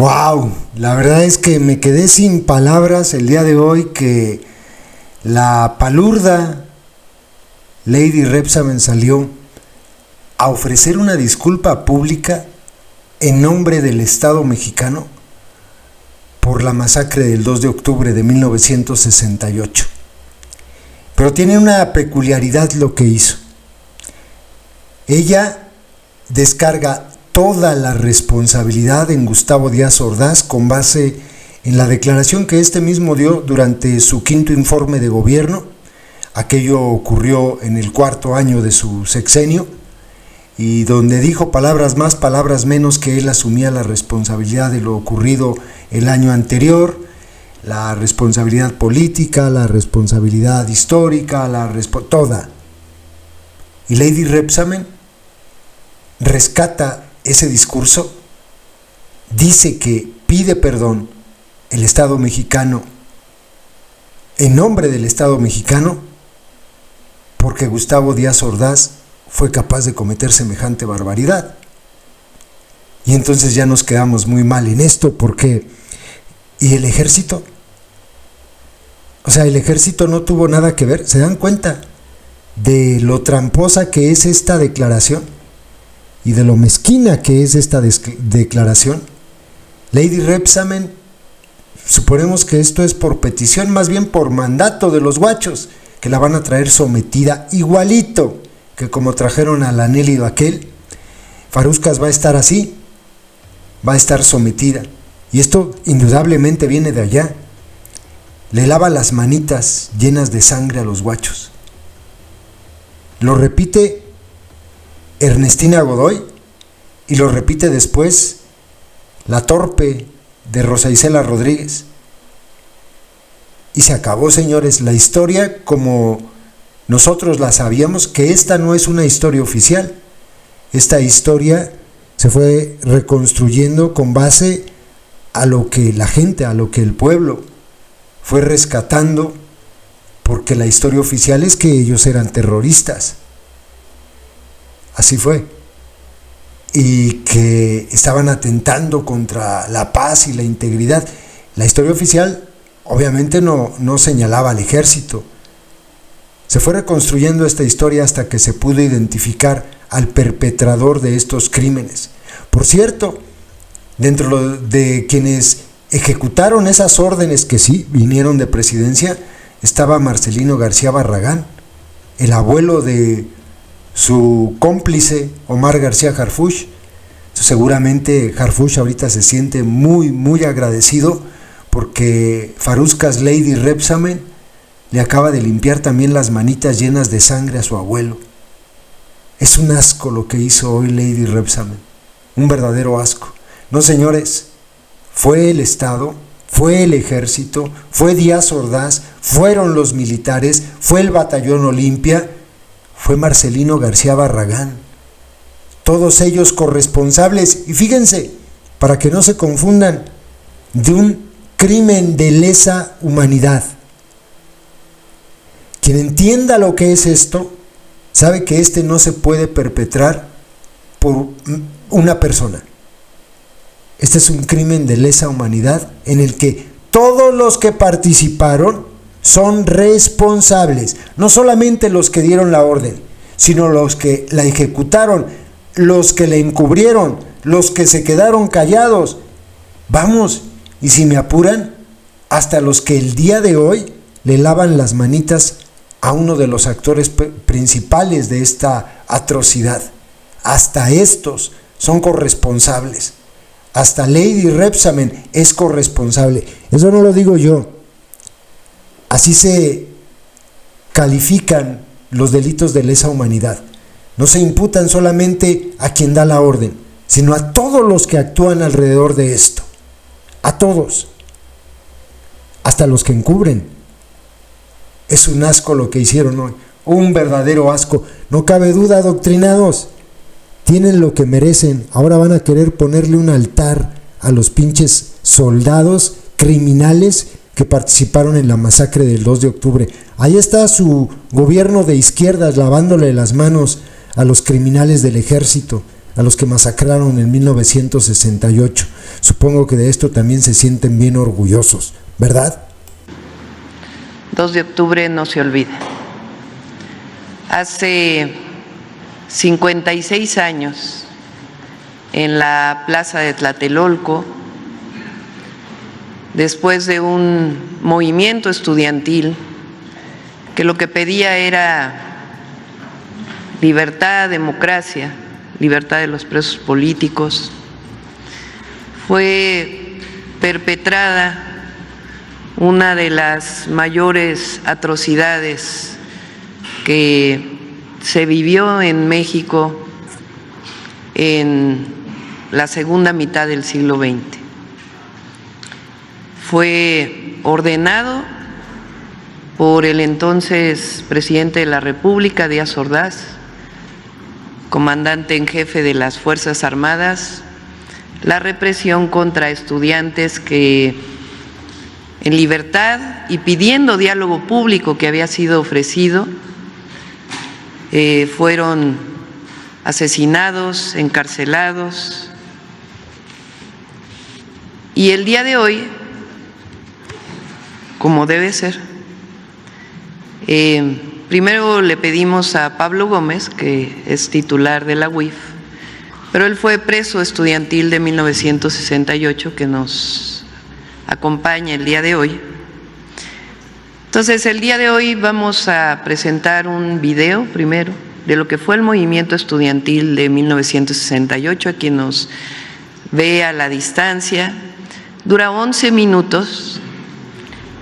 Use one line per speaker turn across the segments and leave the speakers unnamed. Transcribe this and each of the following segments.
Wow, la verdad es que me quedé sin palabras el día de hoy que la palurda Lady Rebsamen salió a ofrecer una disculpa pública en nombre del Estado mexicano por la masacre del 2 de octubre de 1968. Pero tiene una peculiaridad lo que hizo. Ella descarga toda la responsabilidad en Gustavo Díaz Ordaz con base en la declaración que este mismo dio durante su quinto informe de gobierno. Aquello ocurrió en el cuarto año de su sexenio y donde dijo palabras más, palabras menos, que él asumía la responsabilidad de lo ocurrido el año anterior, la responsabilidad política, la responsabilidad histórica, toda. Y Lady Rebsamen rescata ese discurso, dice que pide perdón el Estado mexicano, en nombre del Estado mexicano, porque Gustavo Díaz Ordaz fue capaz de cometer semejante barbaridad. Y entonces ya nos quedamos muy mal en esto, porque ¿y el ejército? O sea, el ejército no tuvo nada que ver. ¿Se dan cuenta de lo tramposa que es esta declaración y de lo mezquina que es esta declaración? Lady Rebsamen, suponemos que esto es por petición, más bien por mandato de los guachos, que la van a traer sometida igualito que como trajeron a la Nelly aquel. Faruscas va a estar así, va a estar sometida, y esto indudablemente viene de allá. Le lava las manitas llenas de sangre a los guachos. Lo repite Ernestina Godoy y lo repite después la torpe de Rosa Isela Rodríguez. Y se acabó, señores, la historia como nosotros la sabíamos, que esta no es una historia oficial. Esta historia se fue reconstruyendo con base a lo que la gente, a lo que el pueblo fue rescatando, porque la historia oficial es que ellos eran terroristas. Así fue. Y que estaban atentando contra la paz y la integridad. La historia oficial obviamente no señalaba al ejército. Se fue reconstruyendo esta historia hasta que se pudo identificar al perpetrador de estos crímenes. Por cierto, dentro de quienes ejecutaron esas órdenes que sí vinieron de presidencia, estaba Marcelino García Barragán, el abuelo de su cómplice Omar García Harfuch. Seguramente Harfuch ahorita se siente muy, muy agradecido porque Faruscas Lady Rebsamen le acaba de limpiar también las manitas llenas de sangre a su abuelo. Es un asco lo que hizo hoy Lady Rebsamen, un verdadero asco. No, señores, fue el Estado, fue el ejército, fue Díaz Ordaz, fueron los militares, fue el batallón Olimpia, fue Marcelino García Barragán. Todos ellos corresponsables, y fíjense, para que no se confundan, de un crimen de lesa humanidad. Quien entienda lo que es esto, sabe que este no se puede perpetrar por una persona. Este es un crimen de lesa humanidad en el que todos los que participaron son responsables, no solamente los que dieron la orden, sino los que la ejecutaron, los que la encubrieron, los que se quedaron callados. Vamos, y si me apuran, hasta los que el día de hoy le lavan las manitas a uno de los actores principales de esta atrocidad. Hasta estos son corresponsables. Hasta Lady Rebsamen es corresponsable. Eso no lo digo yo. Así se califican los delitos de lesa humanidad. No se imputan solamente a quien da la orden, sino a todos los que actúan alrededor de esto. A todos. Hasta los que encubren. Es un asco lo que hicieron hoy. Un verdadero asco. No cabe duda, adoctrinados. Tienen lo que merecen. Ahora van a querer ponerle un altar a los pinches soldados criminales que participaron en la masacre del 2 de octubre. Ahí está su gobierno de izquierdas lavándole las manos a los criminales del ejército, a los que masacraron en 1968. Supongo que de esto también se sienten bien orgullosos, ¿verdad?
2 de octubre no se olvida. Hace 56 años, en la plaza de Tlatelolco, después de un movimiento estudiantil que lo que pedía era libertad, democracia, libertad de los presos políticos, fue perpetrada una de las mayores atrocidades que se vivió en México en la segunda mitad del siglo XX. Fue ordenado por el entonces presidente de la República, Díaz Ordaz, comandante en jefe de las Fuerzas Armadas, la represión contra estudiantes que en libertad y pidiendo diálogo público que había sido ofrecido, fueron asesinados, encarcelados. Y el día de hoy, como debe ser, primero le pedimos a Pablo Gómez, que es titular de la UIF, pero él fue preso estudiantil de 1968, que nos acompaña el día de hoy. Entonces, el día de hoy vamos a presentar un video primero de lo que fue el movimiento estudiantil de 1968, a quien nos ve a la distancia. Dura 11 minutos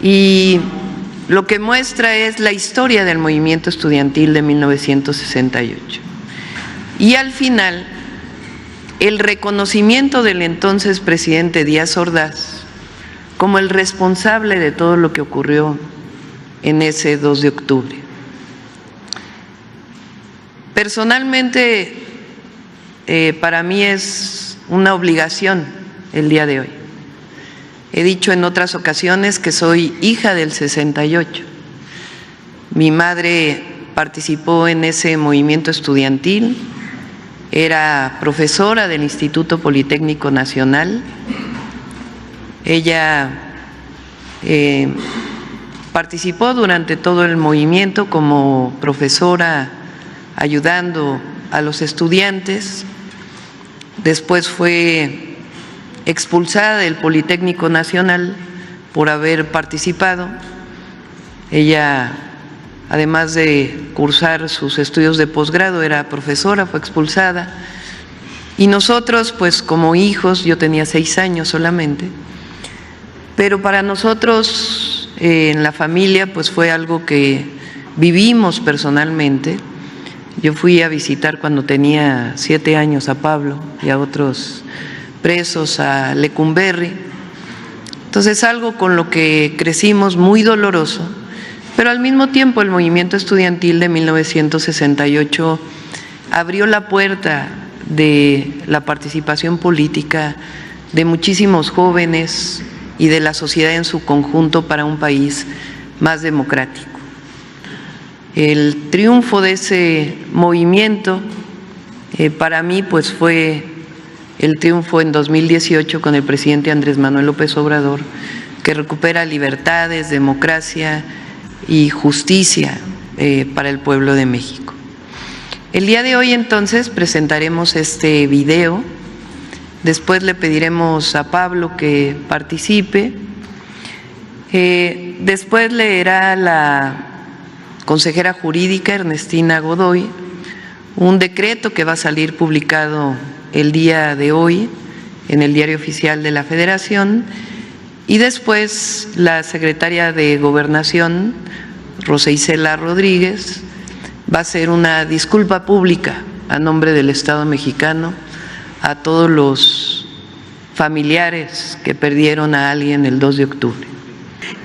y lo que muestra es la historia del movimiento estudiantil de 1968. Y al final, el reconocimiento del entonces presidente Díaz Ordaz como el responsable de todo lo que ocurrió en ese 2 de octubre. Personalmente, para mí es una obligación el día de hoy. He dicho en otras ocasiones que soy hija del 68. Mi madre participó en ese movimiento estudiantil, era profesora del Instituto Politécnico Nacional. Ella participó durante todo el movimiento como profesora, ayudando a los estudiantes. Después fue expulsada del Politécnico Nacional por haber participado. Ella, además de cursar sus estudios de posgrado, era profesora, fue expulsada. Y nosotros, pues como hijos, yo tenía 6 años solamente, pero para nosotros en la familia pues fue algo que vivimos personalmente. Yo fui a visitar cuando tenía 7 años a Pablo y a otros presos a Lecumberri. Entonces, algo con lo que crecimos muy doloroso, pero al mismo tiempo el movimiento estudiantil de 1968 abrió la puerta de la participación política de muchísimos jóvenes y de la sociedad en su conjunto para un país más democrático. El triunfo de ese movimiento para mí pues fue el triunfo en 2018 con el presidente Andrés Manuel López Obrador, que recupera libertades, democracia y justicia para el pueblo de México. El día de hoy entonces presentaremos este video. Después le pediremos a Pablo que participe. Después leerá la consejera jurídica Ernestina Godoy un decreto que va a salir publicado el día de hoy en el Diario Oficial de la Federación. Y después la secretaria de Gobernación, Rosa Isela Rodríguez, va a hacer una disculpa pública a nombre del Estado mexicano a todos los familiares que perdieron a alguien el 2 de octubre.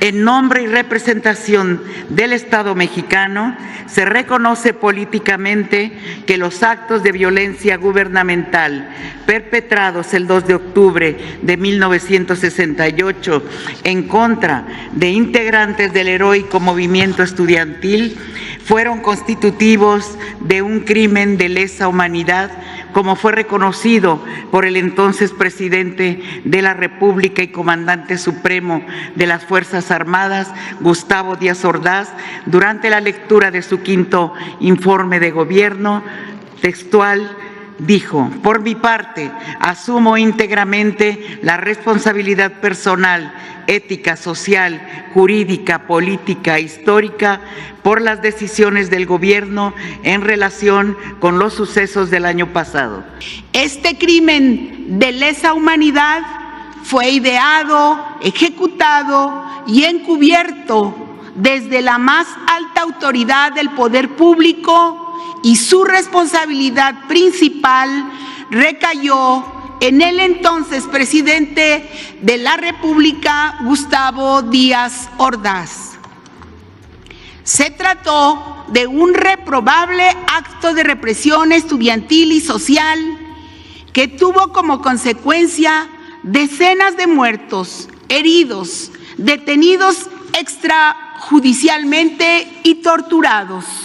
En nombre y representación del Estado mexicano, se reconoce políticamente que los actos de violencia gubernamental perpetrados el 2 de octubre de 1968 en contra de integrantes del heroico movimiento estudiantil fueron constitutivos de un crimen de lesa humanidad como fue reconocido por el entonces presidente de la República y comandante supremo de las Fuerzas Armadas, Gustavo Díaz Ordaz, durante la lectura de su quinto informe de gobierno. Textual, dijo: por mi parte, asumo íntegramente la responsabilidad personal, ética, social, jurídica, política e histórica por las decisiones del gobierno en relación con los sucesos del año pasado.
Este crimen de lesa humanidad fue ideado, ejecutado y encubierto desde la más alta autoridad del poder público, y su responsabilidad principal recayó en el entonces presidente de la República, Gustavo Díaz Ordaz. Se trató de un reprobable acto de represión estudiantil y social que tuvo como consecuencia decenas de muertos, heridos, detenidos extrajudicialmente y torturados.